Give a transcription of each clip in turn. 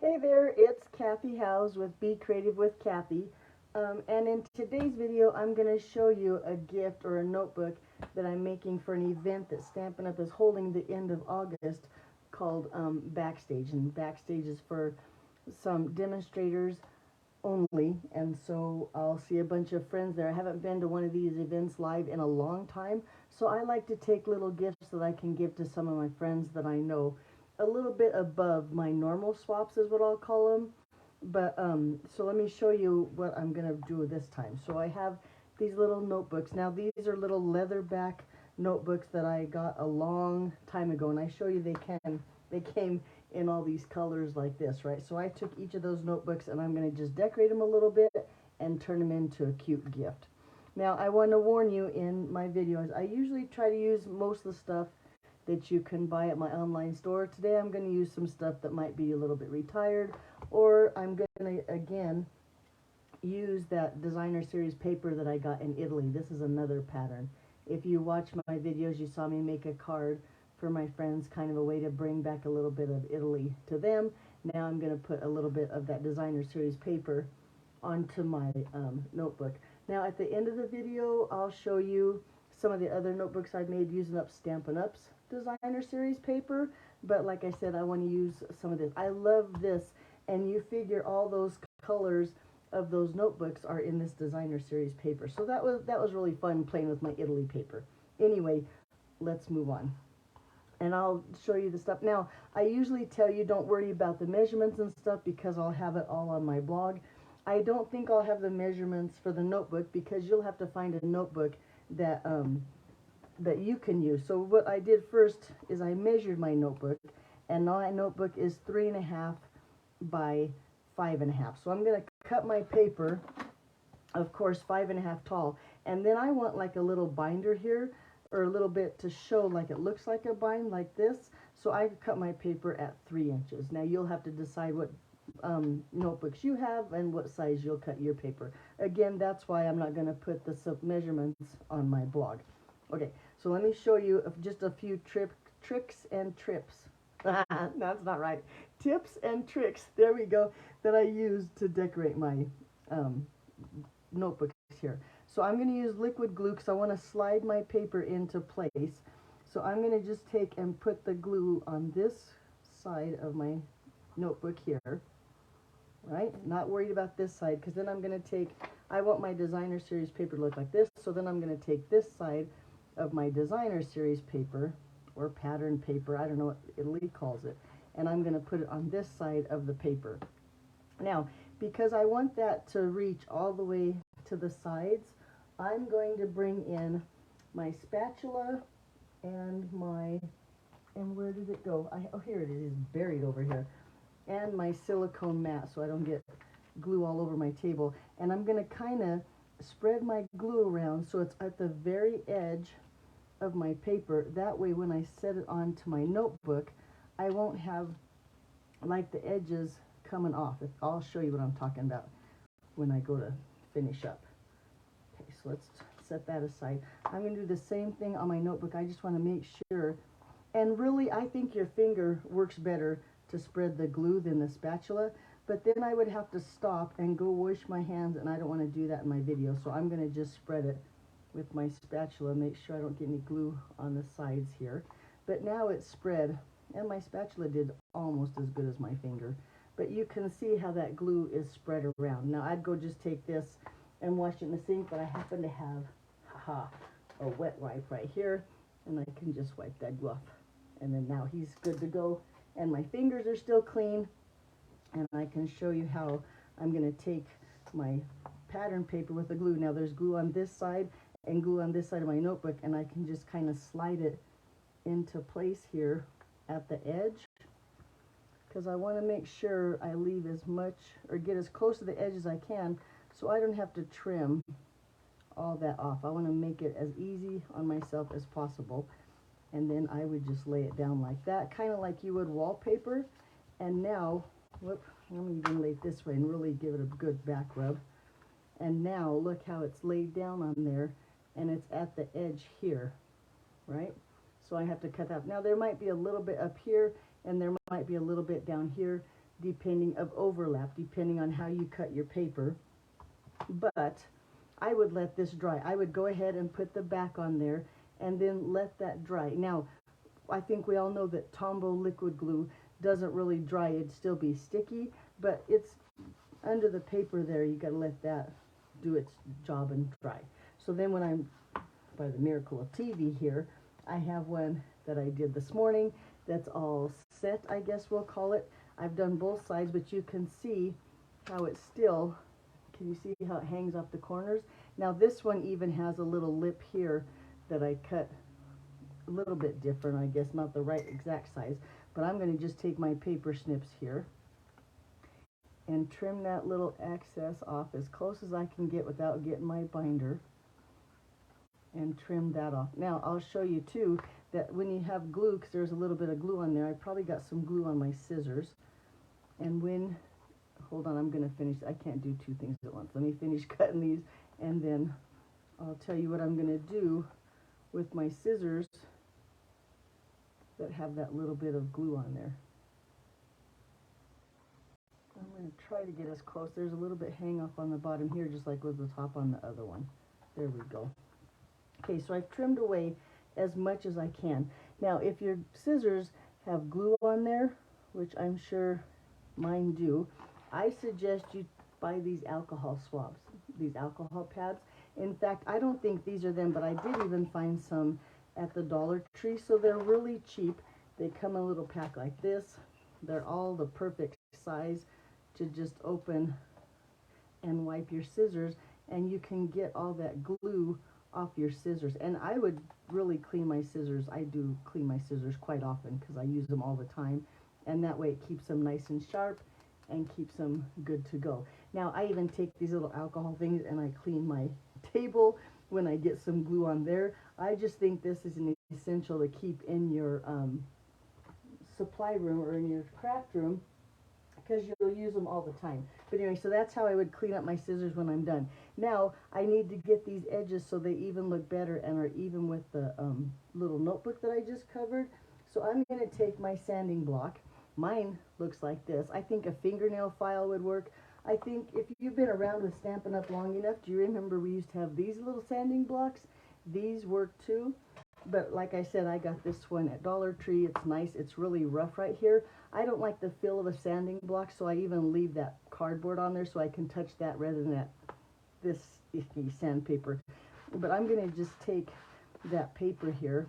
Hey there, it's Kathy Howes with Be Creative with Kathy. And in today's video, I'm going to show you a gift or a notebook that I'm making for an event that Stampin' Up! Is holding the end of August called Backstage. And Backstage is for some demonstrators only. And so I'll see a bunch of friends there. I haven't been to one of these events live in a long time. So I like to take little gifts that I can give to some of my friends that I know. A little bit above my normal swaps is what I'll call them. But so let me show you what I'm gonna do this time. So I have these little notebooks. Now these are little leatherback notebooks that I got a long time ago, and I show you they came in all these colors like this, right? So I took each of those notebooks and I'm gonna just decorate them a little bit and turn them into a cute gift. Now I want to warn you, in my videos I usually try to use most of the stuff that you can buy at my online store. Today I'm going to use some stuff that might be a little bit retired, or I'm going to again use that designer series paper that I got in Italy. This is another pattern. If you watch my videos, you saw me make a card for my friends, kind of a way to bring back a little bit of Italy to them. Now I'm going to put a little bit of that designer series paper onto my notebook. Now at the end of the video, I'll show you some of the other notebooks I've made using up Stampin' Up's designer series paper, but like I said, I want to use some of this. I love this, and you figure all those colors of those notebooks are in this designer series paper. So that was really fun playing with my Italy paper. Anyway, let's move on. And I'll show you the stuff. Now, I usually tell you don't worry about the measurements and stuff because I'll have it all on my blog. I don't think I'll have the measurements for the notebook because you'll have to find a notebook that that you can use. So what I did first is I measured my notebook, and my notebook is 3.5 by 5.5. So I'm going to cut my paper, of course, 5.5 tall, and then I want like a little binder here, or a little bit to show like it looks like a bind like this. So I cut my paper at 3 inches. Now you'll have to decide what notebooks you have and what size you'll cut your paper. Again, that's why I'm not going to put the measurements on my blog. Okay, so let me show you just a few tricks and trips. That's not right. Tips and tricks, there we go, that I use to decorate my notebooks here. So I'm going to use liquid glue because I want to slide my paper into place. So I'm going to just take and put the glue on this side of my notebook here. Right? Not worried about this side, because then I'm going to take, I want my designer series paper to look like this, so then I'm going to take this side of my designer series paper, or pattern paper, I don't know what Italy calls it, and I'm going to put it on this side of the paper. Now, because I want that to reach all the way to the sides, I'm going to bring in my spatula and where did it go? Oh, here it is, buried over here. And my silicone mat so I don't get glue all over my table. And I'm going to kind of spread my glue around so it's at the very edge of my paper. That way when I set it onto my notebook, I won't have like the edges coming off. I'll show you what I'm talking about when I go to finish up. Okay, so let's set that aside. I'm going to do the same thing on my notebook. I just want to make sure, and really I think your finger works better to spread the glue than the spatula, but then I would have to stop and go wash my hands, and I don't want to do that in my video, so I'm going to just spread it with my spatula, make sure I don't get any glue on the sides here. But now it's spread, and my spatula did almost as good as my finger, but you can see how that glue is spread around. Now I'd go just take this and wash it in the sink, but I happen to have a wet wipe right here, and I can just wipe that glue off, and then now he's good to go. And my fingers are still clean, and I can show you how I'm going to take my pattern paper with the glue. Now there's glue on this side and glue on this side of my notebook, and I can just kind of slide it into place here at the edge, because I want to make sure I leave as much, or get as close to the edge as I can, so I don't have to trim all that off. I want to make it as easy on myself as possible. And then I would just lay it down like that, kind of like you would wallpaper. And now, whoop, let me even lay it this way and really give it a good back rub. And now look how it's laid down on there, and it's at the edge here, right? So I have to cut that. Now there might be a little bit up here, and there might be a little bit down here, depending of overlap, depending on how you cut your paper. But I would let this dry. I would go ahead and put the back on there and then let that dry. Now, I think we all know that Tombow liquid glue doesn't really dry. It'd still be sticky, but it's under the paper there. You got to let that do its job and dry. So then when I'm, by the miracle of TV here, I have one that I did this morning that's all set, I guess we'll call it. I've done both sides, but you can see how it's still, can you see how it hangs off the corners? Now this one even has a little lip here that I cut a little bit different, I guess, not the right exact size, but I'm going to just take my paper snips here and trim that little excess off as close as I can get without getting my binder, and trim that off. Now I'll show you too that when you have glue, because there's a little bit of glue on there, I probably got some glue on my scissors, and when, hold on, I'm going to finish, I can't do two things at once. Let me finish cutting these, and then I'll tell you what I'm going to do with my scissors that have that little bit of glue on there. I'm going to try to get as close. There's a little bit hang off on the bottom here, just like with the top on the other one. There we go. Okay, so I've trimmed away as much as I can. Now, if your scissors have glue on there, which I'm sure mine do, I suggest you buy these alcohol swabs, these alcohol pads. In fact, I don't think these are them, but I did even find some at the Dollar Tree, so they're really cheap. They come in a little pack like this. They're all the perfect size to just open and wipe your scissors, and you can get all that glue off your scissors. And I would really clean my scissors. I do clean my scissors quite often because I use them all the time, and that way it keeps them nice and sharp and keeps them good to go. Now I even take these little alcohol things and I clean my table when I get some glue on there. I just think this is an essential to keep in your supply room or in your craft room, because you'll use them all the time. But anyway, so that's how I would clean up my scissors when I'm done. Now I need to get these edges so they even look better and are even with the little notebook that I just covered. So I'm going to take my sanding block. Mine looks like this. I think a fingernail file would work. I think if you've been around with Stampin' Up! Long enough, do you remember we used to have these little sanding blocks? These work too. But like I said, I got this one at Dollar Tree. It's nice. It's really rough right here. I don't like the feel of a sanding block, so I even leave that cardboard on there so I can touch that rather than this icky sandpaper. But I'm going to just take that paper here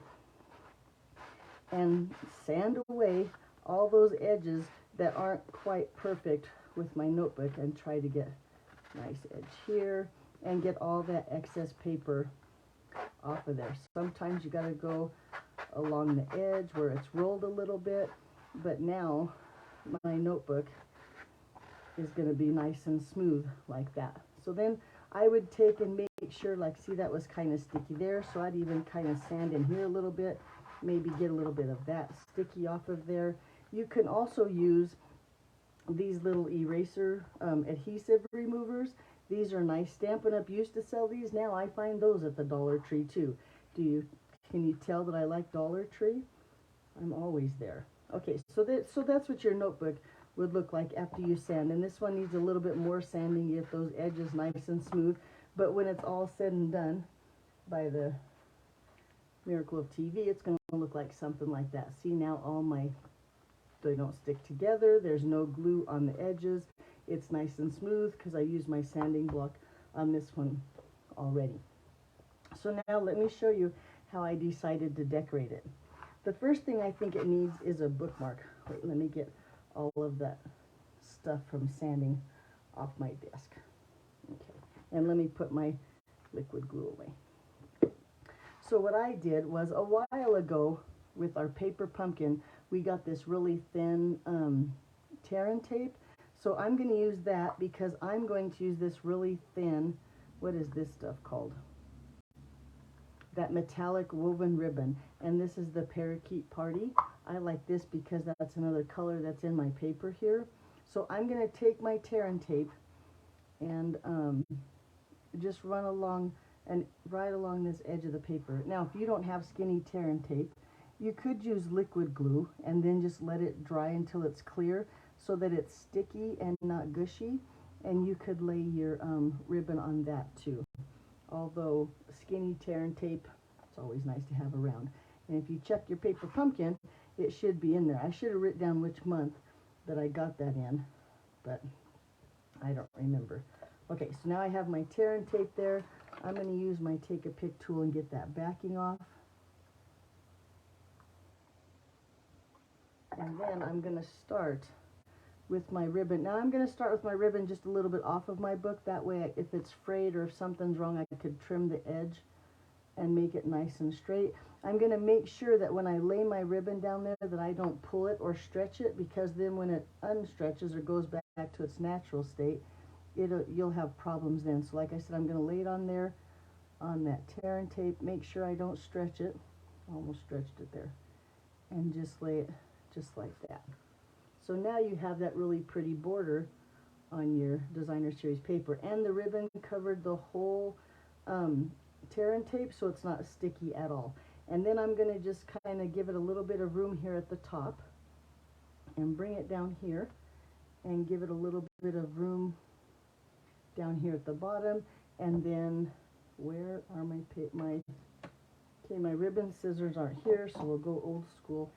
and sand away all those edges that aren't quite perfect with my notebook, and try to get a nice edge here and get all that excess paper off of there. Sometimes you got to go along the edge where it's rolled a little bit, but now my notebook is going to be nice and smooth like that. So then I would take and make sure, like, see, that was kind of sticky there, so I'd even kind of sand in here a little bit, maybe get a little bit of that sticky off of there. You can also use these little eraser adhesive removers. These are nice. Stampin' Up! Used to sell these. Now I find those at the Dollar Tree too. Can you tell that I like Dollar Tree? I'm always there. Okay, so that's what your notebook would look like after you sand. And this one needs a little bit more sanding to get those edges nice and smooth. But when it's all said and done, by the miracle of TV, it's going to look like something like that. See, now they don't stick together. There's no glue on the edges. It's nice and smooth because I used my sanding block on this one already. So now let me show you how I decided to decorate it. The first thing I think it needs is a bookmark. Wait, let me get all of that stuff from sanding off my desk. Okay, and let me put my liquid glue away. So what I did was, a while ago with our paper pumpkin, we got this really thin tear and tape. So I'm going to use that because I'm going to use this really thin, what is this stuff called? That metallic woven ribbon. And this is the Parakeet Party. I like this because that's another color that's in my paper here. So I'm going to take my tear and tape and just run along and right along this edge of the paper. Now, if you don't have skinny tear and tape, you could use liquid glue and then just let it dry until it's clear. so that it's sticky and not gushy, and you could lay your ribbon on that too. Although skinny tear and tape, it's always nice to have around. And if you check your paper pumpkin, it should be in there. I should have written down which month that I got that in, but I don't remember. Okay, so now I have my tear and tape there. I'm going to use my take a pick tool and get that backing off. And then I'm going to start with my ribbon. Now I'm going to start with my ribbon just a little bit off of my book. That way, if it's frayed or if something's wrong, I could trim the edge and make it nice and straight. I'm going to make sure that when I lay my ribbon down there that I don't pull it or stretch it, because then when it unstretches or goes back to its natural state, you'll have problems then. So like I said, I'm going to lay it on there on that tear and tape. Make sure I don't stretch it. Almost stretched it there. And just lay it just like that. So now you have that really pretty border on your designer series paper, and the ribbon covered the whole tear and tape, so it's not sticky at all. And then I'm going to just kind of give it a little bit of room here at the top and bring it down here and give it a little bit of room down here at the bottom. And then where are my ribbon scissors aren't here, so we'll go old school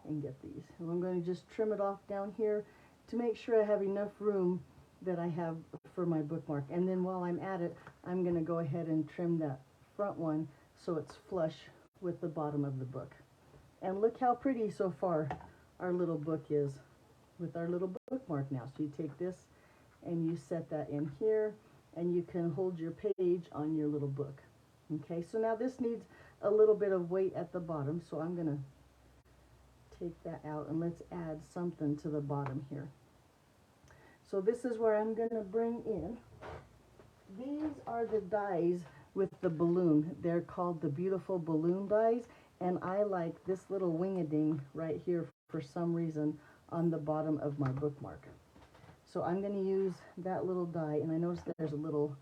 and get these. And I'm going to just trim it off down here to make sure I have enough room that I have for my bookmark. And then while I'm at it, I'm going to go ahead and trim that front one so it's flush with the bottom of the book. And look how pretty so far our little book is with our little bookmark now. So you take this and you set that in here, and you can hold your page on your little book. Okay, so now this needs a little bit of weight at the bottom, so I'm going to take that out and let's add something to the bottom here. So this is where I'm going to bring in, these are the dies with the balloon. They're called the Beautiful Balloon dies, and I like this little wing-a-ding right here for some reason on the bottom of my bookmark. So I'm going to use that little die, and I noticed that there's a little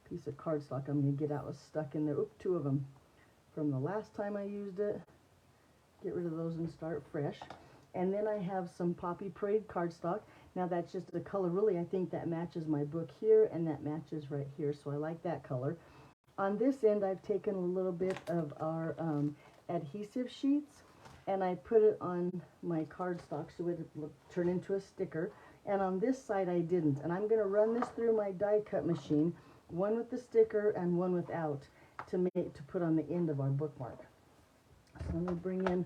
piece of cardstock I'm going to get out, was stuck in there. Oop, 2 of them from the last time I used it. Get rid of those and start fresh. And then I have some Poppy Parade cardstock. Now that's just a color, really, I think that matches my book here, and that matches right here, so I like that color. On this end, I've taken a little bit of our adhesive sheets, and I put it on my cardstock so it would turn into a sticker. And on this side, I didn't. And I'm going to run this through my die cut machine, one with the sticker and one without, to put on the end of our bookmark. So let me bring in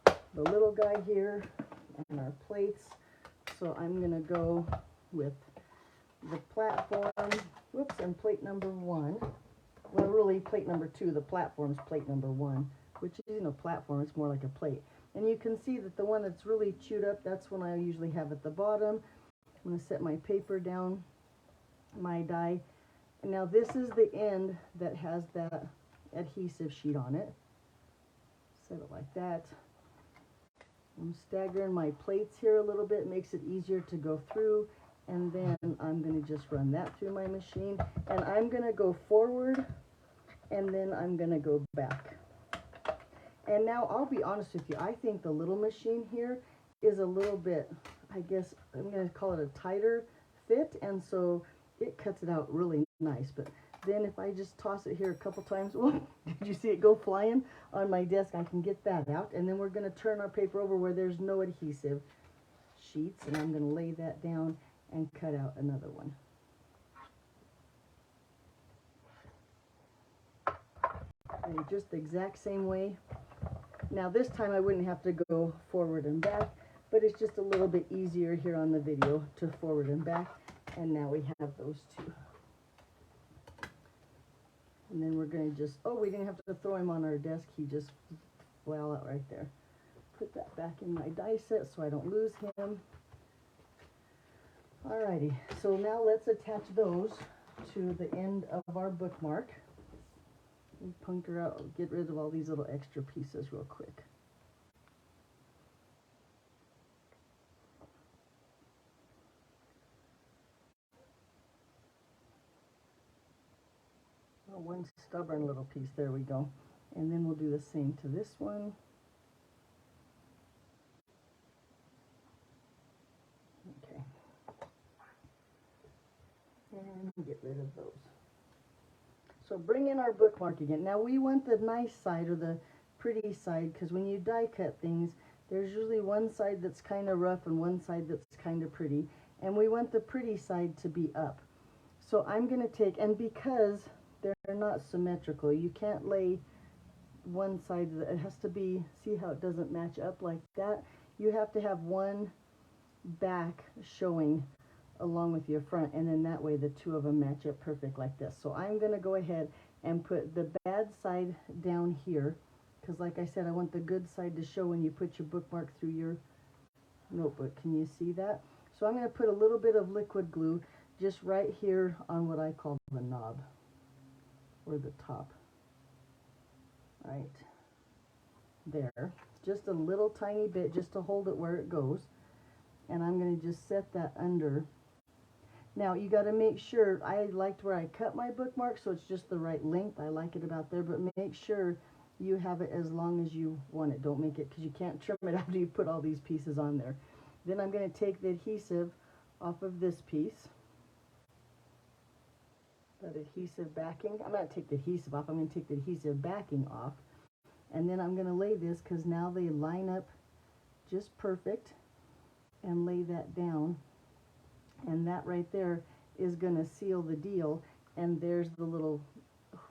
the little guy here and our plates. So I'm going to go with the platform, whoops, and plate number 1. Well, really, plate number 2, the platform's plate number 1, which isn't a platform, it's more like a plate. And you can see that the one that's really chewed up, that's one I usually have at the bottom. I'm going to set my paper down, my die. And now this is the end that has that adhesive sheet on it. Set it like that. I'm staggering my plates here a little bit, makes it easier to go through. And then I'm going to just run that through my machine. And I'm going to go forward, and then I'm going to go back. And now I'll be honest with you, I think the little machine here is a little bit, I guess I'm going to call it a tighter fit, and so it cuts it out really nice. But then if I just toss it here a couple times, whoa, did you see it go flying on my desk? I can get that out. And then we're going to turn our paper over where there's no adhesive sheets, and I'm going to lay that down and cut out another one. And just the exact same way. Now this time I wouldn't have to go forward and back, but it's just a little bit easier here on the video to forward and back. And now we have those two. And then we're going to just, oh, we didn't have to throw him on our desk. He just fell out right there. Put that back in my die set so I don't lose him. Alrighty, so now let's attach those to the end of our bookmark. And puncture out, get rid of all these little extra pieces real quick. Oh, one stubborn little piece, there we go. And then we'll do the same to this one. Okay. And get rid of those. So bring in our bookmark again. Now we want the nice side or the pretty side, because when you die cut things, there's usually one side that's kind of rough and one side that's kind of pretty. And we want the pretty side to be up. So I'm going to take, and because they're not symmetrical, you can't lay one side, it has to be, see how it doesn't match up like that? You have to have one back showing along with your front, and then that way the two of them match up perfect like this. So I'm going to go ahead and put the bad side down here, because like I said, I want the good side to show when you put your bookmark through your notebook. Can you see that? So I'm going to put a little bit of liquid glue just right here on what I call the knob, or the top, right there, just a little tiny bit just to hold it where it goes. And I'm going to just set that under. Now you got to make sure, I liked where I cut my bookmark, so it's just the right length. I like it about there, but make sure you have it as long as you want it. Don't make it, because you can't trim it after you put all these pieces on there. Then I'm going to take the adhesive off of this piece, that adhesive backing. I'm not going to take the adhesive off, I'm going to take the adhesive backing off. And then I'm going to lay this, because now they line up just perfect, and lay that down. And that right there is going to seal the deal. And there's the little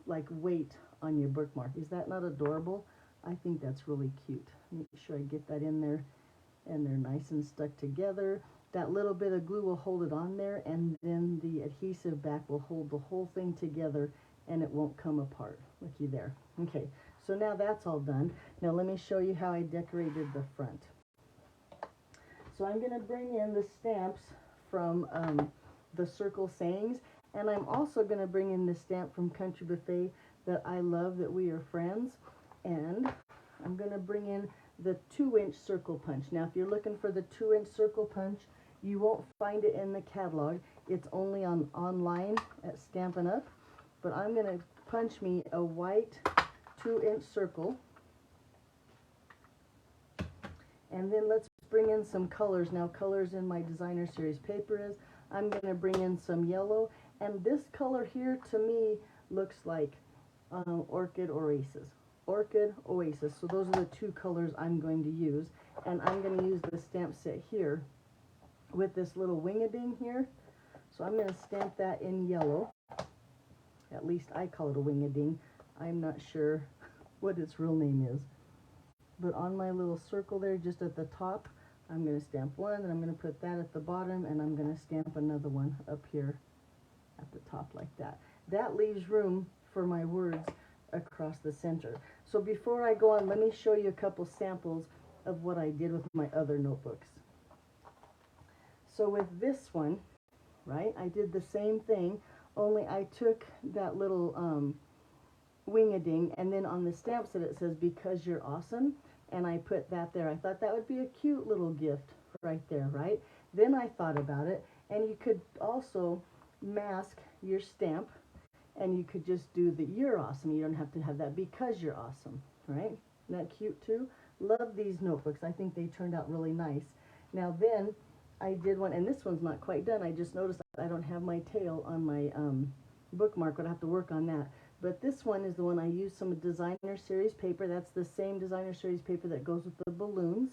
like weight on your bookmark. Is that not adorable? I think that's really cute. Make sure I get that in there, and they're nice and stuck together. That little bit of glue will hold it on there, and then the adhesive back will hold the whole thing together, and it won't come apart. Looky there. Okay, so now that's all done. Now let me show you how I decorated the front. So I'm going to bring in the stamps from the circle sayings, and I'm also going to bring in the stamp from Country Buffet that I love, that we are friends. And I'm going to bring in the 2-inch circle punch. Now if you're looking for the 2-inch circle punch, you won't find it in the catalog. It's only online at Stampin' Up. But I'm going to punch me a white 2-inch circle, and then let's bring in some colors. Now colors in my designer series paper is, I'm going to bring in some yellow, and this color here to me looks like Orchid Oasis. Orchid Oasis. So those are the two colors I'm going to use, and I'm going to use the stamp set here with this little wing-a-ding here. So I'm going to stamp that in yellow. At least I call it a wing-a-ding. I'm not sure what its real name is. But on my little circle there, just at the top, I'm going to stamp one, and I'm going to put that at the bottom, and I'm going to stamp another one up here at the top like that. That leaves room for my words across the center. So before I go on, let me show you a couple samples of what I did with my other notebooks. So with this one, right, I did the same thing, only I took that little wing-a-ding, and then on the stamp set it says, "Because you're awesome," and I put that there. I thought that would be a cute little gift right there, right? Then I thought about it, and you could also mask your stamp, and you could just do the "you're awesome." You don't have to have that "because you're awesome," right? Isn't that cute too? Love these notebooks. I think they turned out really nice. Now then, I did one, and this one's not quite done. I just noticed I don't have my tail on my bookmark, but I have to work on that. But this one is the one I used some designer series paper. That's the same designer series paper that goes with the balloons.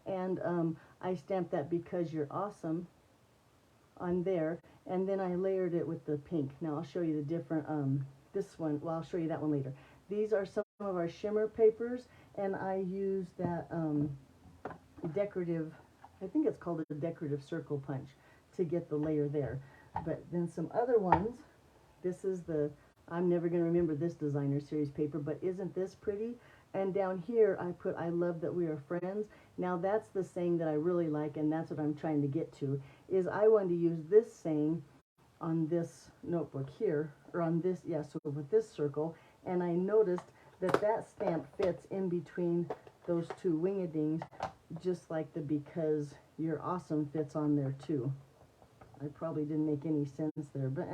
And I stamped that "because you're awesome" on there. And then I layered it with the pink. Now I'll show you the different, this one, well, I'll show you that one later. These are some of our shimmer papers, and I used that decorative, I think it's called a decorative circle punch, to get the layer there. But then some other ones, this is the, I'm never going to remember this designer series paper, but isn't this pretty? And down here I put "I love that we are friends." Now that's the saying that I really like, and that's what I'm trying to get to, is I wanted to use this saying on this notebook here, or on this, yeah, so with this circle, and I noticed that that stamp fits in between those two wing-a-dings, just like the "because you're awesome" fits on there too. I probably didn't make any sense there, but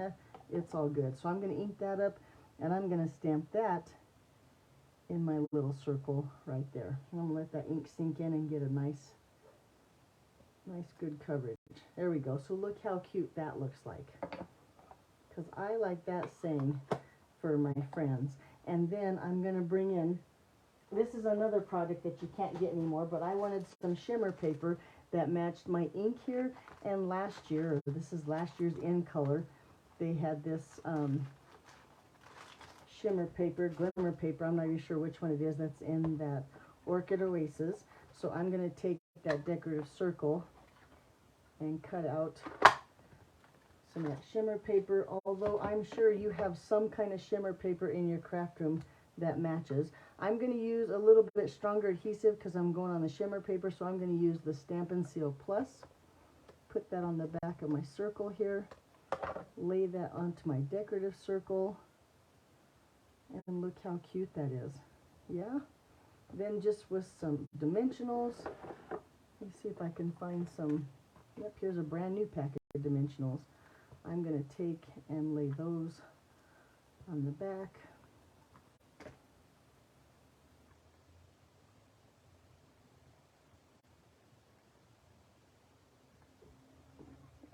it's all good. So I'm going to ink that up, and I'm going to stamp that in my little circle right there. I'm going to let that ink sink in and get a nice good coverage. There we go. So look how cute that looks like. because I like that saying for my friends. And then I'm going to bring in, this is another product that you can't get anymore, but I wanted some shimmer paper that matched my ink here. And last year, or this is last year's in color, they had this shimmer paper, glimmer paper, I'm not even sure which one it is, that's in that Orchid Oasis. So I'm going to take that decorative circle and cut out some of that shimmer paper, although I'm sure you have some kind of shimmer paper in your craft room that matches. I'm going to use a little bit stronger adhesive because I'm going on the shimmer paper, so I'm going to use the Stampin' Seal Plus. Put that on the back of my circle here, lay that onto my decorative circle, and look how cute that is. Yeah? Then just with some dimensionals, let me see if I can find some. Yep, here's a brand new packet of dimensionals. I'm going to take and lay those on the back.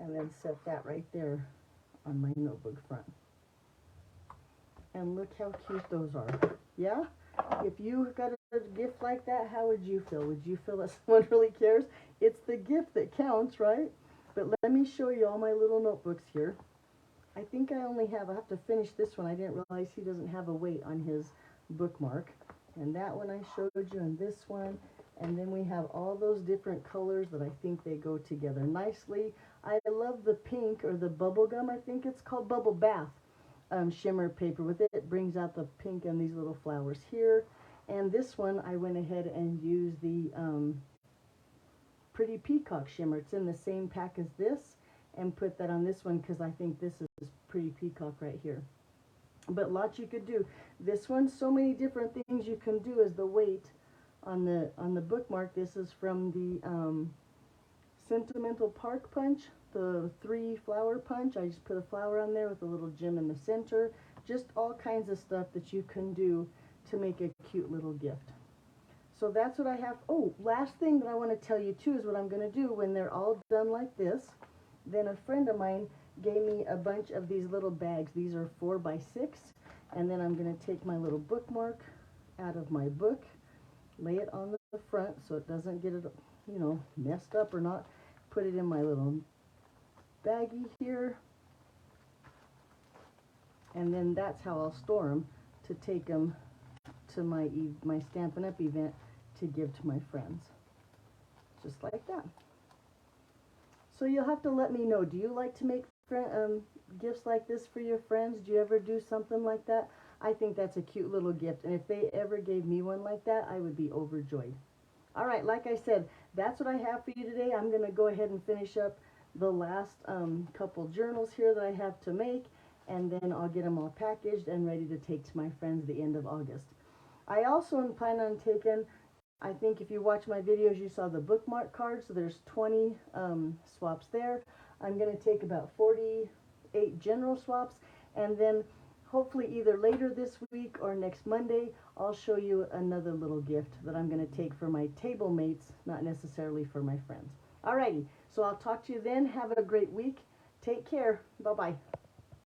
And then set that right there on my notebook front. And look how cute those are. Yeah? If you got a gift like that, how would you feel? Would you feel that someone really cares? It's the gift that counts, right? But let me show you all my little notebooks here. I think I have to finish this one. I didn't realize he doesn't have a weight on his bookmark. And that one I showed you, and this one. And then we have all those different colors that I think they go together nicely. I love the pink, or the bubble gum, I think it's called, bubble bath shimmer paper with it. It brings out the pink and these little flowers here. And this one, I went ahead and used the Pretty Peacock shimmer. It's in the same pack as this, and put that on this one because I think this is Pretty Peacock right here. But lots you could do. This one, so many different things you can do as the weight on the bookmark. This is from the Sentimental Park punch, the 3 flower punch. I just put a flower on there with a little gem in the center. Just all kinds of stuff that you can do to make a cute little gift. So that's what I have. Oh, last thing that I want to tell you too is what I'm going to do when they're all done like this. Then a friend of mine gave me a bunch of these little bags. These are 4 by 6. And then I'm going to take my little bookmark out of my book, lay it on the front so it doesn't get it, you know, messed up or not. Put it in my little baggie here. And then that's how I'll store them, to take them to my Stampin' Up! Event to give to my friends. Just like that. So you'll have to let me know, do you like to make gifts like this for your friends? Do you ever do something like that? I think that's a cute little gift, and if they ever gave me one like that, I would be overjoyed. All right, like I said, that's what I have for you today. I'm going to go ahead and finish up the last couple journals here that I have to make, and then I'll get them all packaged and ready to take to my friends the end of August. I also am planning on taking, I think if you watch my videos, you saw the bookmark card, so there's 20 swaps there. I'm going to take about 48 general swaps, and then hopefully either later this week or next Monday, I'll show you another little gift that I'm going to take for my table mates, not necessarily for my friends. Alrighty, so I'll talk to you then. Have a great week. Take care. Bye-bye.